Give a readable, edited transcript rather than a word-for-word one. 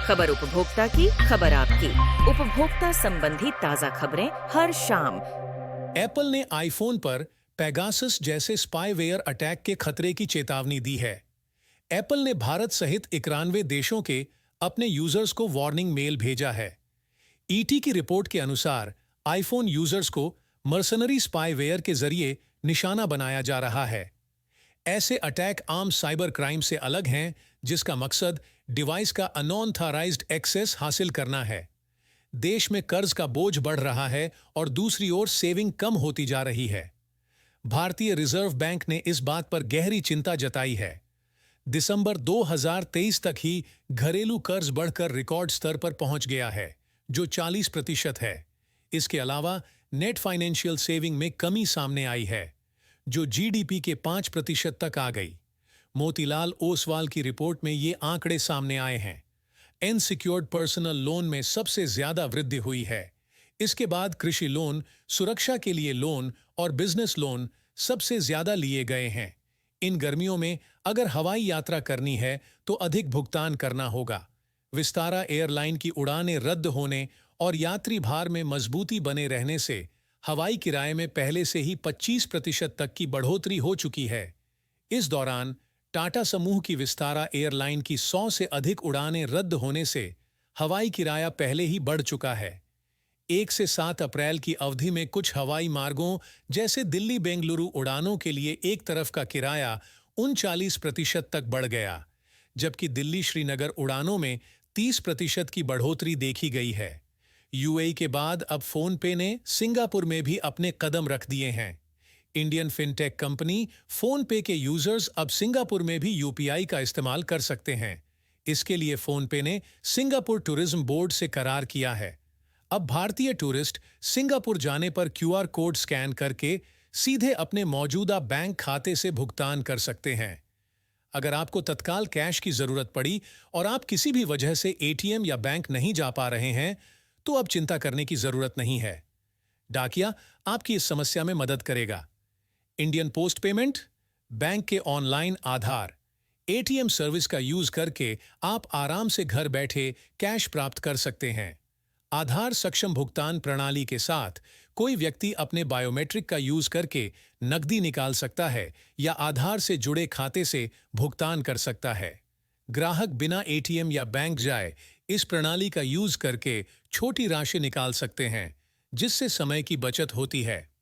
खबर उपभोक्ता की, खबर आपकी। उपभोक्ता संबंधी ताजा खबरें हर शाम। एप्पल ने आईफोन पर पेगासस जैसे स्पाईवेयर अटैक के खतरे की चेतावनी दी है। एप्पल ने भारत सहित 91 देशों के अपने यूजर्स को वार्निंग मेल भेजा है। ईटी की रिपोर्ट के अनुसार आईफोन यूजर्स को मर्सनरी स्पाईवेयर के जरिए निशाना बनाया जा रहा है। ऐसे अटैक आम साइबर क्राइम से अलग हैं, जिसका मकसद डिवाइस का अनऑथराइज्ड एक्सेस हासिल करना है। देश में कर्ज का बोझ बढ़ रहा है और दूसरी ओर सेविंग कम होती जा रही है। भारतीय रिजर्व बैंक ने इस बात पर गहरी चिंता जताई है। दिसंबर 2023 तक ही घरेलू कर्ज बढ़कर रिकॉर्ड स्तर पर पहुंच गया है, जो 40% है। इसके अलावा नेट फाइनेंशियल सेविंग में कमी सामने आई है, जो जीडीपी के 5% तक आ गई। मोतीलाल ओसवाल की रिपोर्ट में ये आंकड़े सामने आए हैं। अनसिक्योर्ड पर्सनल लोन में सबसे ज्यादा वृद्धि हुई है। इसके बाद कृषि लोन, सुरक्षा के लिए लोन और बिजनेस लोन सबसे ज्यादा लिए गए हैं। इन गर्मियों में अगर हवाई यात्रा करनी है तो अधिक भुगतान करना होगा। विस्तारा एयरलाइन की उड़ानें रद्द होने और यात्री भार में मजबूती बने रहने से हवाई किराए में पहले से ही 25% तक की बढ़ोतरी हो चुकी है। इस दौरान टाटा समूह की विस्तारा एयरलाइन की 100 से अधिक उड़ानें रद्द होने से हवाई किराया पहले ही बढ़ चुका है। 1 से 7 अप्रैल की अवधि में कुछ हवाई मार्गों जैसे दिल्ली बेंगलुरु उड़ानों के लिए एक तरफ का किराया 39% तक बढ़ गया, जबकि दिल्ली श्रीनगर उड़ानों में 30% की बढ़ोतरी देखी गई है। यूएई के बाद अब फोनपे ने सिंगापुर में भी अपने कदम रख दिए हैं। इंडियन फिनटेक कंपनी फोनपे के यूजर्स अब सिंगापुर में भी यूपीआई का इस्तेमाल कर सकते हैं। इसके लिए फोनपे ने सिंगापुर टूरिज्म बोर्ड से करार किया है। अब भारतीय टूरिस्ट सिंगापुर जाने पर क्यूआर कोड स्कैन करके सीधे अपने मौजूदा बैंक खाते से भुगतान कर सकते हैं। अगर आपको तत्काल कैश की जरूरत पड़ी और आप किसी भी वजह से एटीएम या बैंक नहीं जा पा रहे हैं, तो अब चिंता करने की जरूरत नहीं है। डाकिया आपकी इस समस्या में मदद करेगा। इंडियन पोस्ट पेमेंट, बैंक के ऑनलाइन आधार, एटीएम सर्विस का यूज करके आप आराम से घर बैठे कैश प्राप्त कर सकते हैं। आधार सक्षम भुगतान प्रणाली के साथ कोई व्यक्ति अपने बायोमेट्रिक का यूज करके नकदी निकाल सकता है या आधार से जुड़े खाते से भुगतान कर सकता है। ग्राहक बिना एटीएम या बैंक जाए इस प्रणाली का यूज करके छोटी राशि निकाल सकते हैं, जिससे समय की बचत होती है।